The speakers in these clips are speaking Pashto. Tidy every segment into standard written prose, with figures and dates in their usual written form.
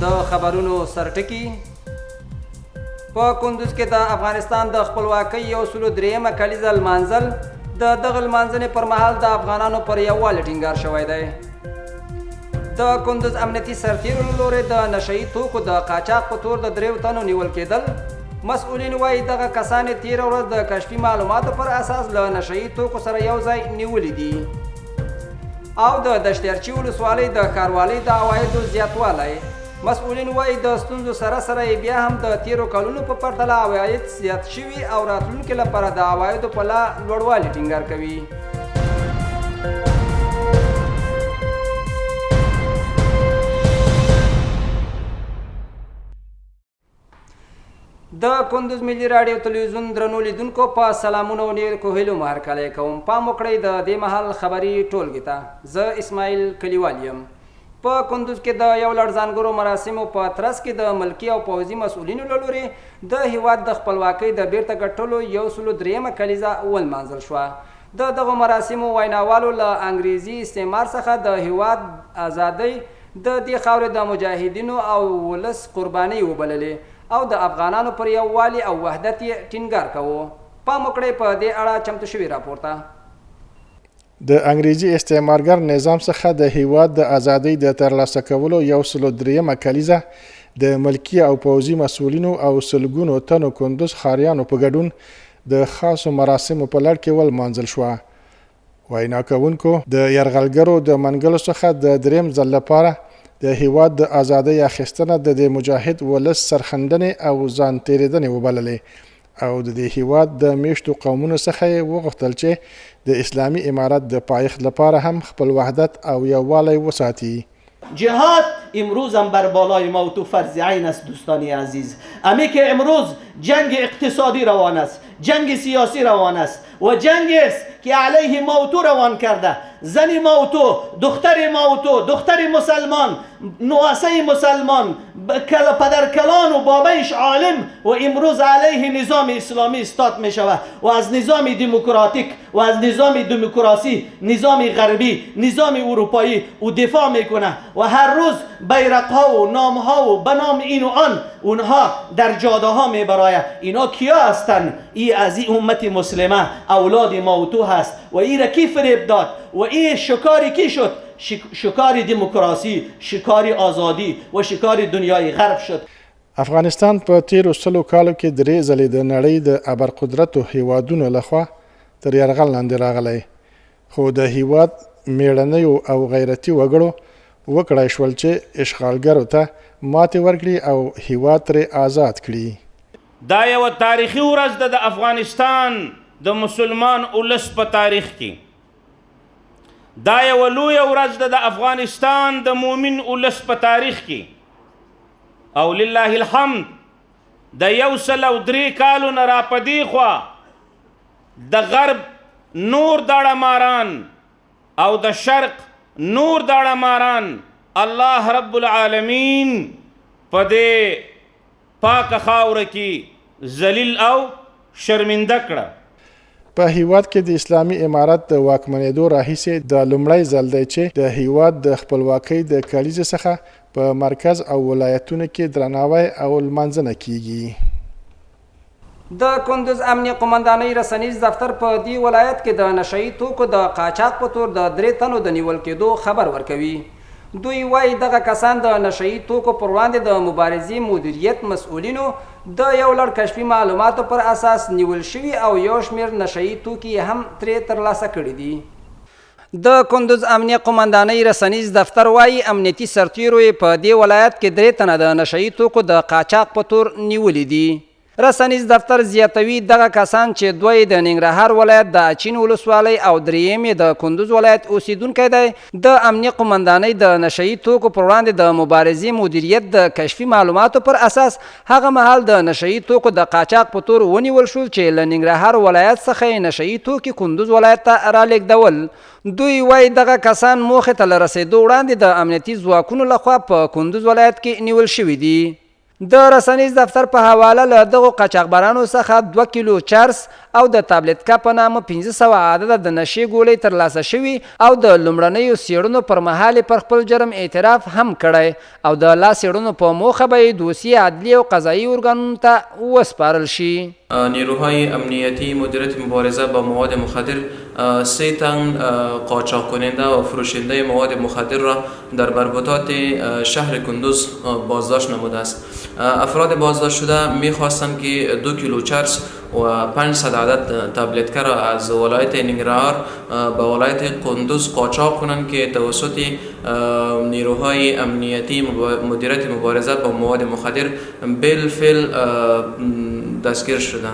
د خبرونو سرټکی په کندوز کې د افغانستان د خپلواکۍ 103 کلیزه لمانځل د دغه لمانځنې پر مهال د افغانانو پر یووالي ټینګار شوی دی. د کندوز امنیتي سرتیرو له لورې د نشهیي توکو د قاچاق په تور د 3 تنو نیول کېدل. مسؤلین وایي دغه کسان یې تېره ورځ د کشفي معلوماتو پر اساس له نشهیي توکو سره یو ځای نیولي دي. او د دشتیارچي ولسوالۍ د ښاروالۍ د عوایدو زیاتوالی. مسؤلین وایي د ستونزو سره سره یې بیا هم د تېرو کلونو په پرتله عواید زیات شوي او راتلونکي لپاره د عوایدو په لا لوړوالي ټینګار کوي. د کندوز ملي راډیو تلویزیون درنو لیدونکو په سلامونه او نیکو هیلو هرکلی کوم. پام وکړئ د دې مهال خبري ټولګې ته. زه اسماعیل کلیوال یم. په کندوز کې د یو لړ ځانګړو مراسمو په ترڅ کې د ملکي او پوځي مسؤلینو له لورې د هیواد د خپلواکۍ د بیرته ګټلو 103 کلیزه ولمانځل شوه. د دغو مراسمو ویناوالو له انګریزي استعمار څخه د هیواد ازادۍ د دې خاورې د مجاهدینو او ولس قربانۍ وبللې او د افغانانو پر یووالي او وحدت یې ټینګار کوو. پام وکړئ په دې اړه چمتو شوي راپور ته. د انګریزي استعمارګر نظام څخه د هیواد د ازادۍ د ترلاسه کولو 103 کلیزه د ملکي او پوځي مسؤلینو او سلګونو تنو کندوز ښاریانو په ګډون د خاصو مراسمو په لړ کې ولمانځل شوه. وینا کوونکو د یرغلګرو د منګلو څخه د دریم ځل لپاره د هیواد د ازادۍ اخیستنه د مجاهد ولس سرخندنې او ځان تیریدنې وبللې او د دې هیواد د میشتو قومونو څخه یې وغوښتل چې د اسلامي امارت د پایښت لپاره هم خپل وحدت او یووالی وساتي. جهاد امروز هم بر بالای ما و تو فرض عین است دوستانی عزیز. امی که امروز جنگ اقتصادی روان است، جنگ سیاسی روان است و جنگ است که علیه ما و تو روان کرده. زن ما و تو، دختر ما و تو، دختر مسلمان، نواسه مسلمان، پدر کلان و بابایش عالم و امروز علیه نظام اسلامی استاد می شود و از نظام دموکراتیک و از نظام دموکراسی، نظام غربی، نظام اروپایی او دفاع میکنه و هر روز بیرق ها و نام ها و به نام این و آن اونها در جاده ها میبراید. اینا کیا هستند؟ ای از این امت مسلمه اولاد ما و تو هست و ای را کی فریب داد و ای شکاری کی شد؟ شکار دموکراسی، شکار آزادی و شکار دنیای غرب شد. افغانستان په تیرو 100 کالو کې درې ځلې د نړۍ د ابرقدرتو هیوادونو لخوا تر یرغل لاندې راغلی، خو د هیواد میړنیو او غیرتي وګړو وکړای شول چې اشغالګرو ته ماتې ورکړي او هیواد ترې آزاد کړي. دا یو تاریخي ورځ ده د افغانستان د مسلمان ولس په تاریخ کې. دا یو لویه ورځ ده د افغانستان د مومن ولس په تاریخ کې او لله الحمد د 103 کالو نه را په دې خوا د غرب نور داړه او د شرق نور داړه الله رب العالمین په دې پاک خاوره کې ذلیل او شرمنده کړه. په هیواد کې د اسلامي امارت د واکمنېدو راهیسې د لومړی ځل دی چې د هیواد د خپلواکۍ د کلیزې څخه په مرکز او ولایتونو کې درناوی او لمانځنه کیږي. د کندوز امنیه قومندانۍ رسنیز دفتر په دې ولایت کې د نشهیي توکو د قاچاق په تور د 3 تنو د نیول کېدو خبر ورکوي. دوی وایي دغه کسان د نشهیي توکو پر وړاندې د مبارزې مدیریت مسؤلینو د یو لړ کشفي معلوماتو پر اساس نیول شوي او یو شمېر نشهیي توکي هم ترې ترلاسه کړي دي. د کندوز امنیه قومندانۍ رسنیز دفتر وایي امنیتي سرتیرو یې په دې ولایت کې 3 تنه د نشهیي توکو د قاچاق په تور نیولي دي. رسنیز دفتر زیاتوي دغه کسان چې دوی د ننګرهار ولایت د اچین ولسوالۍ او دریم د کندوز ولایت اوسیدونکی دی. د امنیه قومندانۍ د نشهیي توکو پر وړاندې د مبارزې مدیریت د کشفي معلوماتو پر اساس هغه مهال د نشهیي توکو د قاچاق په تور ونیول شول چې له ننګرهار ولایت څخه نشهیي توکي کندوز ولایت ته رالیږدول. دوی وایي دغه کسان موخې ته له رسېدو وړاندې د امنیتي ځواکونو لخوا په کندوز ولایت کې نیول شوي دي. د رسنیز دفتر په حواله له دغو قاچاقبرانو څخه 2 کیلو چرس او د تابلیتکا په نامه 500 عدده د نشې ګولۍ ترلاسه شوي او د لومړنیو څېړنو پر مهال پر خپل جرم اعتراف هم کړی او د لا څېړنو په موخه به یې دوسیې عدلي او قضایي ارګانونو ته وسپارل شي. نیروهای امنیتی مدیریت مبارزه با مواد مخدر 3 تن قاچاق کننده و فروشنده مواد مخدر را در مربوطات شهر کندوز بازداشت نموده است. افراد بازداشت شده می‌خواستند که 2 کیلو چرس و 500 عدد تابلتکا را از ولایت ننگرهار به ولایت کندوز قاچاق کنند که توسط نیروهای امنیتی مدیریت مبارزه با مواد مخدر بالفعل دستگیر شدند.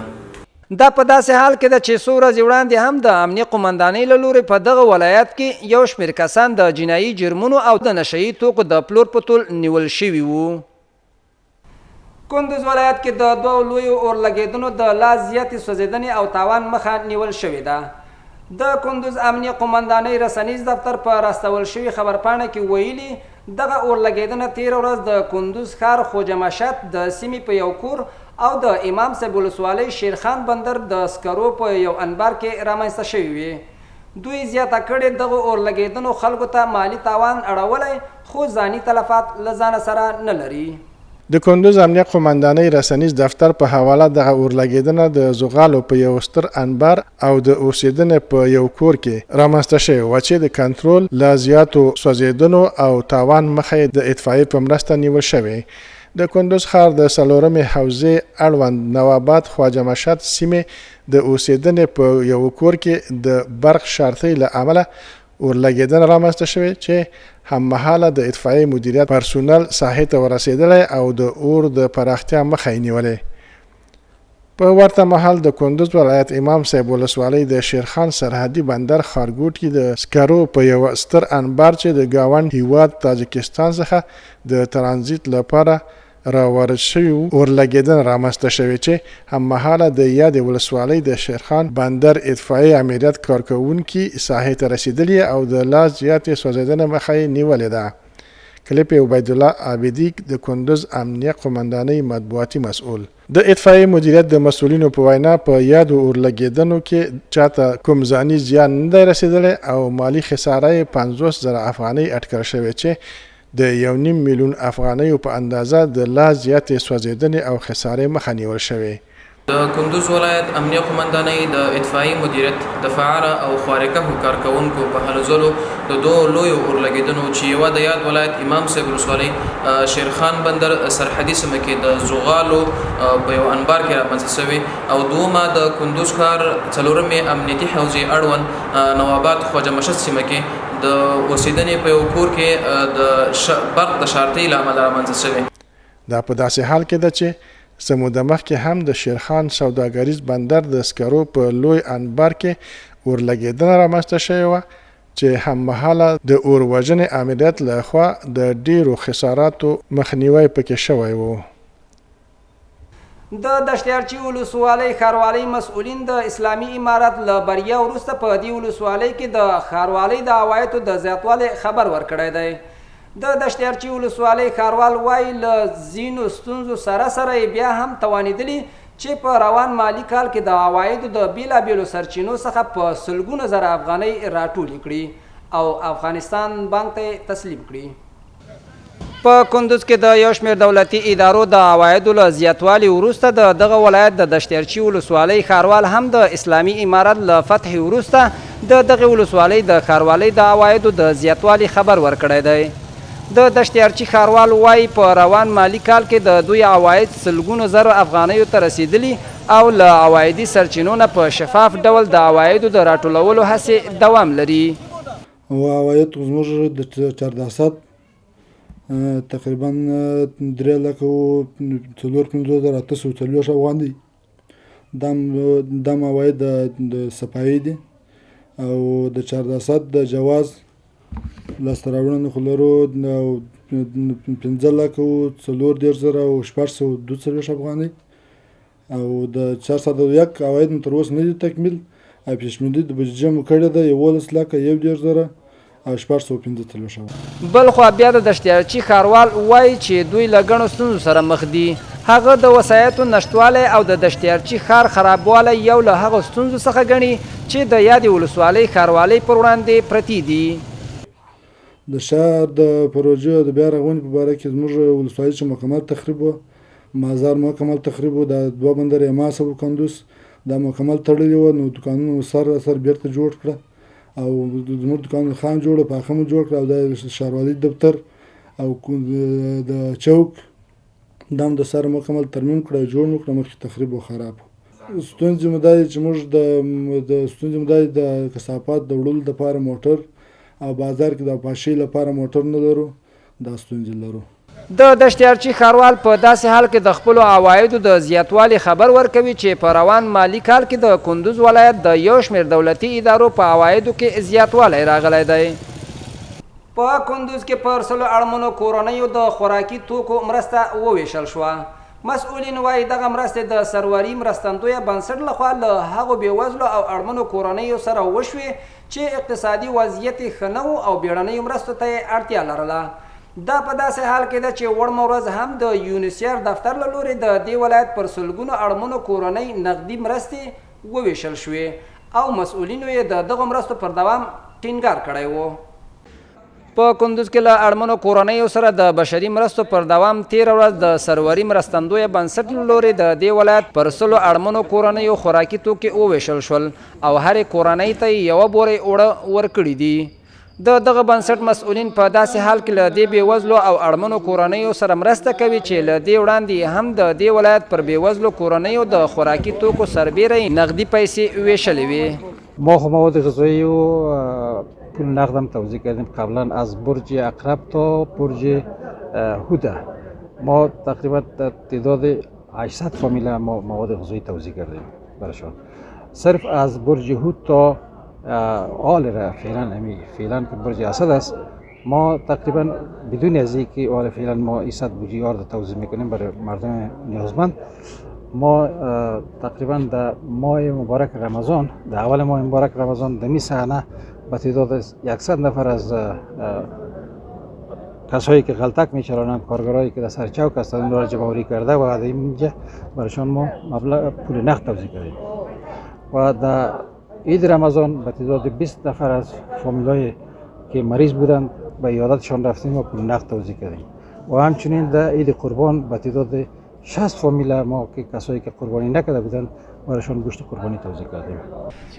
دا په داسې حال کې ده چې څو ورځې وړاندې هم د امنیه قمندانۍ له لورې په دغه ولایت کې یو شمېر کسان د جنایي جرمونو او د نشهیي توکو د پلور په تول نیول شوي وو. کندوز ولایت کې د 2 لویو اورلګېدنو د لا زیاتې سوځېدنې او تاوان مخه نیول شوې ده. د کندوز امنیه قمندانۍ رسنیز دفتر په راستول شوي خبرپاڼه کې ویلي دغه اورلګېدنه تېره ورځ د کندوز ښار خوجمشت د سیمې په یو کور او د امام صاحب ولسوالۍ شیرخان بندر د سکرو په یو انبار کې رامنځته شوي وي. دوی زیاته کړې دغه اورلګېدنو خلکو ته مالی تاوان اړولی خو ځاني تلفات له ځانه سره نه لري. د کندوز امنیه قمندانۍ رسنیز دفتر په حواله دغه اورلګېدنه د زغالو په یو ستر انبار او د اوسېدنې په یو کور کې رامنځته شوې وه چې د کنټرول له زیاتو سوځېدنو او تاوان مخه د اطفایې په مرسته نیول شوې. د کندوز ښار د 4مې حوزې اړوند نواباد خواجه مشهد سیمې د اوسېدنې په یو کور کې د برق شارتۍ له امله اورلګېدنه رامنځته شوې چې هممهاله د اطفایې مدیریت پرسونل ساحې ته ورسېدلی او د اور د پراختیا مخه یې نیولې. په ورته مهال د کندوز ولایت امام صاحب ولسوالۍ د شیرخان سرحدي بندر ښارګوټ کې د سکرو په یو ستر انبار چې د ګاونډ هیواد تاجکستان څخه د ترانزیت لپاره راوارد شوي اورلګېدنه رامنځته شوې چې هممهاله د یادې ولسوالۍ د شیرخان بندر اطفایي امریت کارکوونکي ساحې ته رسېدلي او د لا زیاتې سوځېدنې مخه یې نیولې ده. کلیپ عبیدالله عابدي د کندوز امنیه قمندانۍ مطبوعاتي مسؤل. د اطفایي مدیریت د مسؤلینو په وینا په یادو اورلګېدنو کې چاته کوم ځاني زیان نه دی رسېدلی او مالي خساره 50,000 افغانۍ اټکل شوې چې د 1.5 میلیون افغانیو په اندازه د لا زیاتې سوځېدنې او خسارې مخه نیول شوې. د کندوز ولایت امنیه قمندانۍ د اطفایي مدیریت د فعاله او خارقه کارکوونکو په هلو ځلو د 2 لویو اورلګېدنو چې یوه د یاد ولایت امام صاحب ولسوالۍ شیرخان بندر سرحدي سیمه کې د زغالو په یو انبار کې رامنځته شوې او دومه د کندوز ښار 4مې امنیتي حوزې اړوند نواباد خواجه مشهد سیمه کې د اوسېدنې په یو کور کې د برق د شارتۍ له امله رامنځته شوې. دا په داسې حال کې ده چې څه موده مخکې هم د شیرخان سوداګریز بندر د سکرو په لوی انبار کې اورلګېدنه رامنځته شوې وه چې هممهاله د اور وژنې امریت له خوا د ډېرو خساراتو مخنیوی پکې شوی و. د دشتیارچي ولسوالۍ ښاروالۍ مسؤلین د اسلامي امارت له بریا وروسته په دې ولسوالۍ کې د ښاروالۍ د عوایدو د زیاتوالي خبر ورکړی دی. د دشتیارچي ولسوالۍ ښاروال وایي له ځینو ستونزو سره سره بیا هم توانېدلي چې په روان مالي کال کې د عوایدو د بیلابیلو سرچینو څخه په سلګونه زره افغانۍ راټولې کړي او افغانستان بانک ته تسلیم کړي. په کندوز کې د یو شمېر دولتي ادارو د عوایدو له زیاتوالي وروسته د دغه ولایت د دشتیارچي ولسوالۍ ښاروال هم د اسلامي امارت له فتح وروسته د دغه ولسوالۍ د ښاروالۍ د عوایدو د زیاتوالي خبر ورکړی دی. د دشتیارچي ښاروال وایي په روان مالی کال کې د دوی عواید سلګونو زرو افغانیو ته رسیدلي او له عوایدي سرچینو نه په شفاف ډول د عوایدو د راټولولو هڅې دوام لري. عواید زموږ د 400 تقریبا 3,450,840 افغان دي. دا عواید د صفایي دي او د 400 د جواز لاسته راوړنو خو لرو 5,410,000 او 642 افغانۍ او د 401 عواید مو تر اوسه نه دي تکمیل او پیشمنډي د بودیجې مو کړې ده 11,110,000 او 615. بل خو بیا د دشتیارچي ښاروال وایي چې دوی له ګڼو ستونزو سره مخ دي هغه د وسایطو نشتوالی او د دشتیارچي ښار خرابوالی یو له هغو ستونزو څخه ګڼي چې د یادې ولسوالۍ ښاروالۍ پر وړاندې پرتې دي. د ښار د پروژې د بیا رغونې په باره کې زموږ ولسوالۍ چې مکمل تخریب و، مازار مکمل تخریب و، دا دوه بندر اماس او کندوز دا مکمل تړلي وو، نو دوکانونو سر بیرته جوړ کړه او زموږ دوکانونه خام جوړه پاخه مو جوړ کړه او د ښاروالۍ دفتر او د چوک دا هم د سره مکمل ترمیم کړه جوړ مو کړه، مخکې تخریب و خراب. ستونزې مو دا چې موږ د کثافات د وړلو دپاره موټر او بازار کې د پاشۍ لپاره موټر نه لرو، دا ستونزې لرو. د دشتیارچي ښاروال په داسې حال کې د خپلو عوایدو د زیاتوالي خبر ورکوي چې په روان مالي کال کې د کندوز ولایت د یو شمېر دولتي ادارو په عوایدو کې زیاتوالی راغلی دی. په کندوز کې پر 100 اړمنو کورنیو د خوراکي توکو مرسته وویشل شوه. مسؤلین وایي دغه مرستې د سروري مرستندویه بنسټ لخوا له هغو بېوزلو او اړمنو کورنیو سره وشوې چې اقتصادي وضعیت یې ښه نه و او بیړنیو مرستو ته یې اړتیا لرله. دا په داسې حال کې ده چې وړمه ورځ هم د یونیسیار دفتر له لورې د دې ولایت پر سلګونو اړمنو کورنۍ نغدي مرستې وویشل شوې او مسؤلینو یې د دغو مرستو پر دوام ټینګار کړی و. په کندوز کې له اړمنو کورنیو سره د بشري مرستو پر دوام تېره ورځ د سروري مرستندویه بنسټ له لورې د دې ولایت پر 100 اړمنو کورنیو خوراکي توکي وویشل شول او هرې کورنۍ ته یې یوه بورۍ اوړه ورکړي دي. د دغه بنسټ مسؤلین په داسې حال کې له دې بېوزلو او اړمنو کورنیو سره مرسته کوي چې له دې وړاندې هم د دې ولایت پر بېوزلو کورنیو د خوراکي توکو سربیره نغدي پیسې ویشلې وې. ما مواد غذایی و پول نقدم توزیع کردیم قبلا از برج اقرب تا برج هوده. ما تقریبا تعداد 800 فامیل مواد غذایی توزیع کردیم برشان. صرف از برج هود تا آل را فعلا که برج اسد است ما تقریبا بدون از اینکه آل فعلا ما 100 بوجیار توزیع میکنیم برای مردم نیازمند. ما تقریبا در ماه مبارک رمضان در اول ماه مبارک رمضان در این صحنه به تعداد 100 نفر از کسایی که غلطک میچرانند کارگرایی که در سر چوک هستند اون را جمع‌آوری کرده و از اینجا برایشان ما مبلغ پول نقد توزیع کردیم و در عید رمضان به تعداد 20 نفر از فامیلای که مریض بودند به عیادتشان رفتیم و پول نقد توزیع کردیم و همچنین در عید قربان به تعداد 60 فامیل ما که کسایی که قربانی نکرده بودند برایشان گوشت قربانی توزیع کردیم.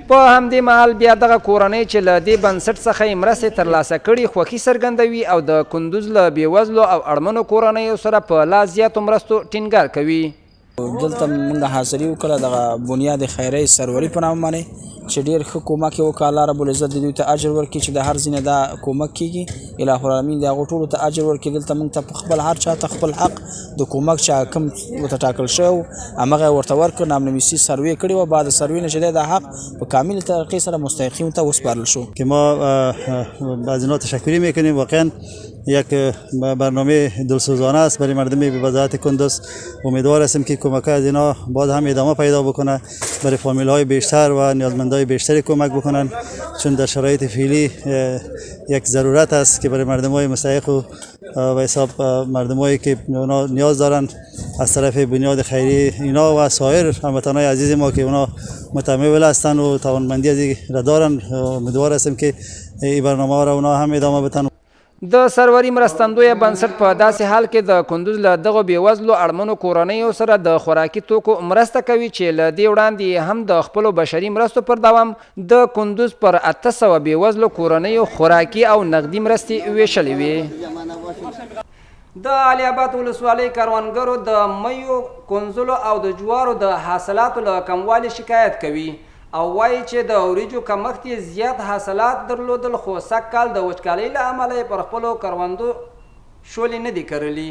په همدې مهال بیا دغه کورنۍ چې له دې بنسټ څخه یې مرستې ترلاسه کړي خوښي څرګندوي او د کندوز له بېوزلو او اړمنو کورنیو سره په لا زیاتو مرستو ټینګار کوي. دلته موږ حاضري وکړه دغه بنیاد خیري سروري په نامه باندې چې ډېر ښه کومک یې وکړه. الله رب العزت دوی ته اجر ورکړي چې د هر ځینې دا کومک کېږي. الهي العالمین د هغو ټولو ته اجر ورکړي. دلته موږ ته په خپل هر چا ته خپل حق د کومک چې کوم ورته ټاکل شوی و همغه یې ورته ورکړ. نامنویسي سروې کړې وه. بعد سروې نه چې دی دا حق په کامل طریقې سره مستحقین ته وسپارل شو. که ما از اینا تشکری میکنیم. واقعا یک برنامه دلسوزانه است برای مردم بوضعیت کندوز. امیدوار هستیم که کمک از اینا باز هم ادامه پیدا بکنه، برای فامیل های بیشتر و نیازمندای بیشتری کمک بکنن، چون در شرایط فعلی یک ضرورت است که برای مردم های مستحق و حساب مردم هایی که اونا نیاز دارن از طرف بنیاد خیری اینا و سایر هموطنان عزیز ما که اونا متمول هستند و توانمندی از را دارن. امیدوار هستیم که این برنامه را اونا هم ادامه بدن. د سروري مرستندویه بنسټ په داسې حال کې د کندوز له دغو بېوزلو اړمنو کورنیو سره د خوراکي توکو مرسته کوي چې له دې وړاندې هم د خپلو بشري مرستو پر دوام د کندوز پر 800 بېوزلو کورنیو خوراکي او نغدي مرستې ویشلې وې. د علي آباد ولسوالۍ کروندګرو د میو کنځلو او د جوارو د حاصلاتو له کموالي شکایت کوي او وایي چې د وریجو کمښت یې زیات حاصلات درلودل خو سږ کال د وچکالۍ له امله یې پر خپلو کروندو شولې نه دي کرلي.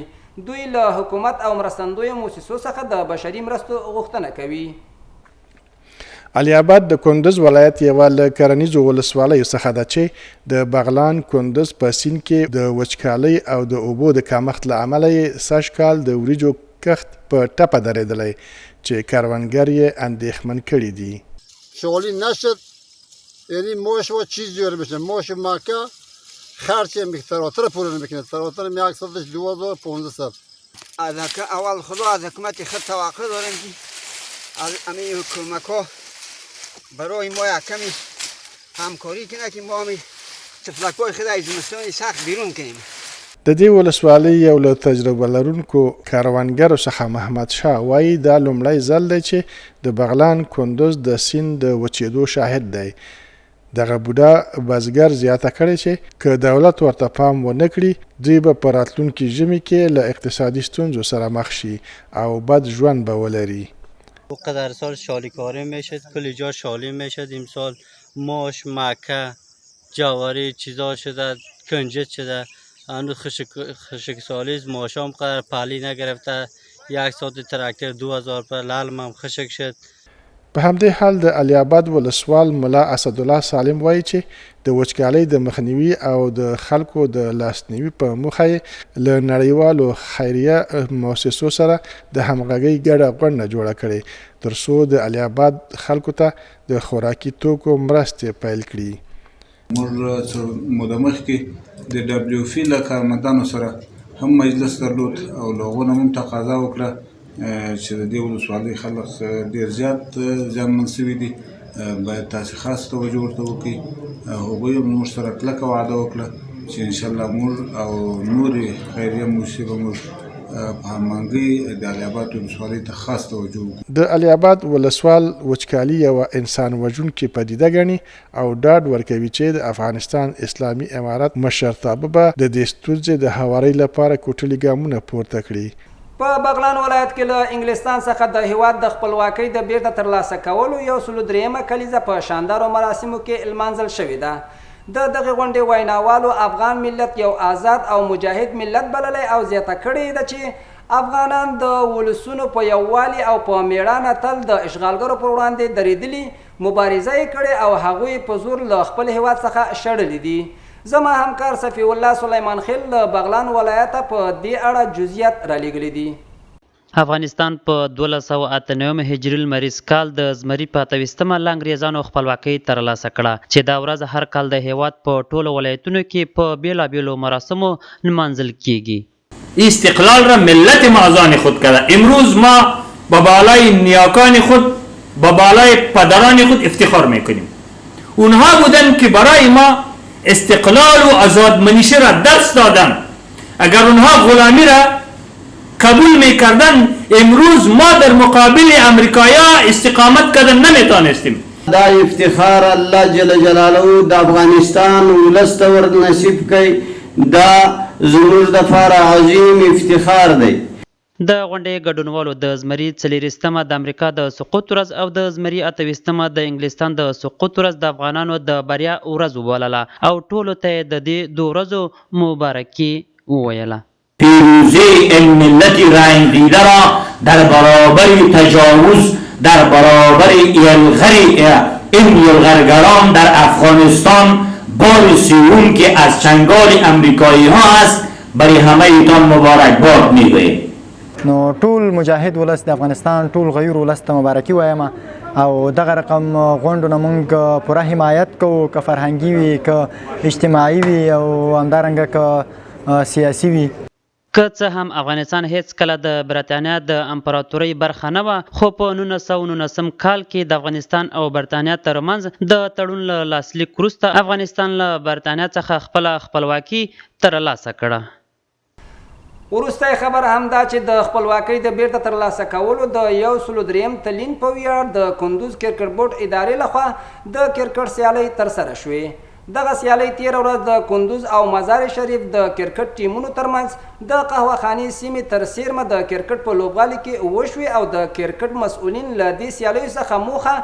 دوی له حکومت او مرستندویو موسسو څخه د بشري مرستو غوښتنه کوي. علي آباد د کندوز ولایت یوه له کرنیزو ولسوالیو څخه ده چې د بغلان کندوز په سیند کې د وچکالۍ او د اوبو د کمښت له امله یې سږ کال د وریجو کښت په ټپه درېدلی چې کروندګر یې اندېښمن کړي دي. شغلی نشد، یعنی موش و چیز جور میشه. موش مکه خرچ میکنه، تراتر پول نمیکنه. تراتر 100 2500. از اول خدا از حکومت خود توقع داریم که از همین کمک‌ها برای ما یک کمی همکاری کنه که ما همین تفلک‌های خود از زمستان سخت بیرون کنیم. د دې ولسوالۍ یو له تجربه لرونکو کاروانګرو څخه محمد شاه وایي دا لومړی ځل دی چې د بغلان کندوز د سیند د وچېدو شاهد دی. دغه بوډا بزګر زیاته کړې چې که دولت ورته پام ونه کړي دوی به په راتلونکي ژمي کې له اقتصادي ستونزو سره مخ شي او بد ژوند به ولري. قدر سال شالیکاری میشد، کلی جا شالی میشد. امسال ماش، مکه، جواری چیزا شده، کنجد شده. هنوز خشک سالی ماشام قدر پلی نگرفته. یک ساعت تراکتر 2000 پر لالم هم خشک شد. په همدې حال د علي آباد ولسوال ملا اسدالله سالم وایي چې د وچکالۍ د مخنیوي او د خلکو د لاسنیوي په موخه یې له نړیوالو خیریه مؤسسو سره د همغږۍ ګډه غونډه جوړه کړې تر څو د علي آباد خلکو ته د خوراکي توکو مرستې پیل کړي. موږ موده مخکې د WFP له کارمندانو سره هم مجلس درلود او له هغو نه موږ تقاضا وکړه چې د دې ولسوالۍ خلک ډېر زیات زیانمن سوي دي، باید تاسې خاص توجه ورته وکړئ. هغوی هم موږ سره کلکه وعده وکړه چې انشاءالله موږ او نورې خیریه موسسې به موږ په هماهنګۍ د علي آباد ولسوالۍ ته خاص توجه وکړو. د علي آباد ولسوال وچکالي یوه انسان وژونکې پدیده ګڼي او ډاډ ورکوي چې د افغانستان اسلامي امارت مشرتابه به د دې ستونزې د هوارۍ لپاره کوټلي ګامونه پورته کړي. په بغلان ولایت کې له انګلستان څخه د هیواد د خپلواکۍ د بیرته ترلاسه کولو 103مه کلیزه په شاندارو مراسمو کې لمانځل شوې ده. د دغه غونډې ویناوالو افغان ملت یو آزاد او مجاهد ملت بللی او زیاته کړې ده چې افغانان د ولسونو په یووالي او په میړانه تل د اشغالګرو پر وړاندې درېدلي، مبارزه یې کړې او هغوی په زور له خپل هیواد څخه شړلي دي. زما همکار صفی الله سلیمان خیل له بغلان ولایته په دې اړه جزئیات رالیږلي دي. افغانستان په 1298 هجري لمریز کال د زمري په 28مه له انګریزانو خپلواکۍ ترلاسه کړه چې دا ورځ هر کال د هیواد په ټولو ولایتونو کې په بیلابیلو مراسمو نمانځل کیږي. استقلال را ملت ما از آن خود کرده. امروز ما با بالای نیاکان خود، با بالای پدران خود افتخار میکنیم. اونها بودن که برای ما استقلال و آزادمنیشی را درس دادن. اگر اونها غلامی را قبول میکردن امروز ما در مقابل امریکایا استقامت کردن نمیتونستیم. دا افتخار الله جل جلاله د افغانستان ولس ته ور نصیب کړي. دا زموږ د فار عظیم افتخار دی. د غونډې ګډونوالو د زمري 40مه د امریکا د سقوط ورځ او د زمري 28مه د انګلستان د سقوط ورځ د افغانانو د بریا ورځ وبلله او ټولو ته د دې دو ورځو مبارکي وویله. پیروزی این ملت رنگ دیده را در برابر تجاوز، در برابر این یلغرگران در افغانستان بار سیوم که از چنگال امریکایی ها است برای همه ایتان مبارکباد میگویم. نو ټول مجاهد ولس د افغانستان ټول غیر ولس ته مبارکي وایم او دغه رقم غونډونه مونږ پوره حمایت کوو، که فرهنګي وي، که اجتماعي وي او همدارنګه که سیاسي وي. که څه هم افغانستان هیڅ کله د برتانیا د امپراتورۍ برخه نه وه، خو په 1919 کال کې د افغانستان او برتانیا ترمنځ د تړون له لاسلیک وروسته افغانستان له برتانیا څخه خپله خپلواکي ترلاسه کړه. وروستی خبر همدا چې د خپلواکۍ د بیرته ترلاسه کولو د 103م تلین په ویاړ د کندوز کرکټ بورډ ادارې لخوا د کرکټ سیالۍ ترسره شوې. دغه سیالۍ تېره ورځ د کندوز او مزار شریف د کرکټ ټیمونو ترمنځ د قهوه خانې سیمې تر څیرمه د کرکټ په لوبغالي کې وشوې او د کرکټ مسؤلین له دې سیالیو څخه موخه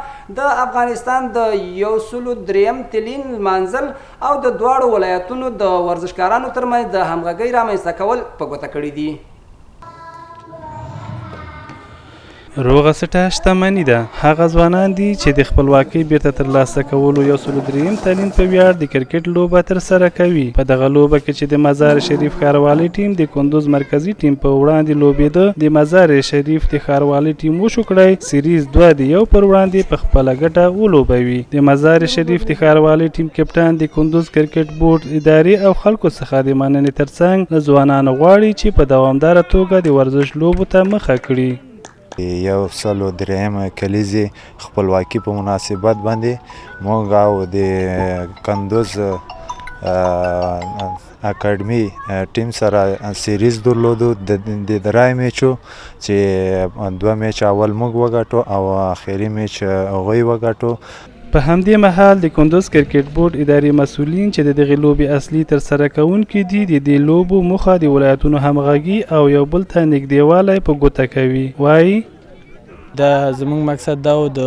د افغانستان د 103م تلین لمانځل او د دواړو ولایتونو د ورزشکارانو ترمنځ د همغږۍ رامنځته کول په ګوته کړي دي. روغه سټه شتمني ده. هغه ځوانان دي چې د خپلواکۍ بیرته ترلاسه کولو 103 تلین په ویاړ د کرکټ لوبه ترسره کوي. په دغه لوبه کې چې د مزار شریف ښاروالي ټیم د کندوز مرکزي ټیم په وړاندې لوبېده، د مزار شریف د ښاروالي ټیم وشو کړی سیریز 2 د 1 پر وړاندې په خپله ګټه ولوبوي. د مزار شریف د ښاروالي ټیم کپټان د کندوز کرکټ بورډ ادارې او خلکو څخه د مننې ترڅنګ له ځوانانو غواړي چې په دوامداره توګه د ورزش لوبو ته مخه کړي. 103 کلیزې خپلواکي په مناسبت باندې موږ او د کندوز اکاډمي ټیم سره سیریز درلودو د درای میچو چې 2 میچ اول موږ وګټو او آخري میچ هغوی وګټو. په همدې مهال د کندوز کرکټ بورډ اداري مسؤلین چې د دغې لوبې اصلي ترسره کوونکي دي د دې لوبو موخه د ولایتونو همغږي او یو بل ته نږدېوالی په ګوته کوي. وایي دا زموږ مقصد دا و د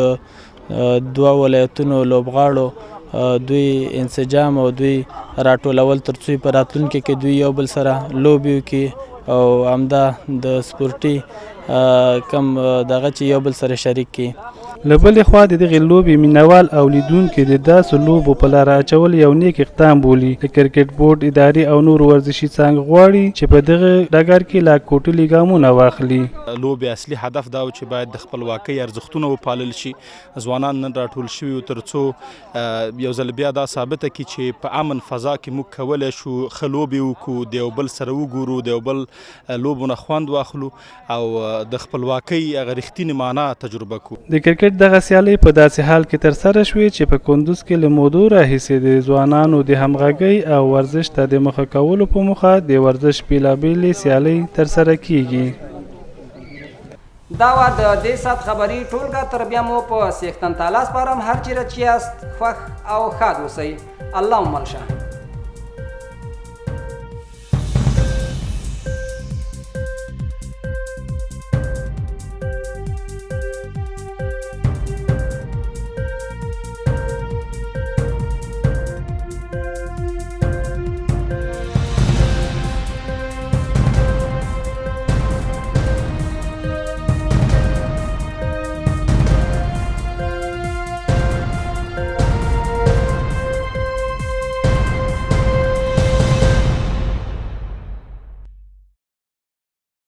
2 ولایتونو لوبغاړو دوی انسجام او دوی راټولول تر څو په راتلونکي کې دوی یو بل سره لوبې وکړي او همدا د سپورټي کم دغه چې یو بل سره شریک کړي. له بلې خوا د دغې لوبې مینوال او لیدونکي د داسې لوبو په لاره اچول یو نیک اقدام بولي. د کرکټ بورډ ادارې او نور ورزشي څانګې غواړي چې په دغه ډګر کې لا کوټلي ګامونه واخلي. لوبې اصلي هدف دا و چې باید د خپلواکۍ ارزښتونه وپالل شي. ځوانان نن راټول شوي وو تر څو یو ځل بیا دا ثابته کړي چې په امن فضا کې موږ کولی شو ښه لوبې وکړو، د یو بل سره وګورو، د یو بل لوبو نه خوند واخلو او د خپلواکۍ هغه رښتینې معنا تجربه کړو. د کرکټ دغه سیالۍ په داسې حال کې ترسره شوې چې په کندوز کې له مودو راهیسې د ځوانانو د همغږۍ او ورزش ته د مخه کولو په موخه د ورزش بېلابېلې سیالۍ ترسره کیږي. دا وه د دې ساعت خبري ټولګه. تر بیا مو په 143 سپارم. هر چیرې چې یاست خوښ او ښاد اوسئ. الله مو مل شه.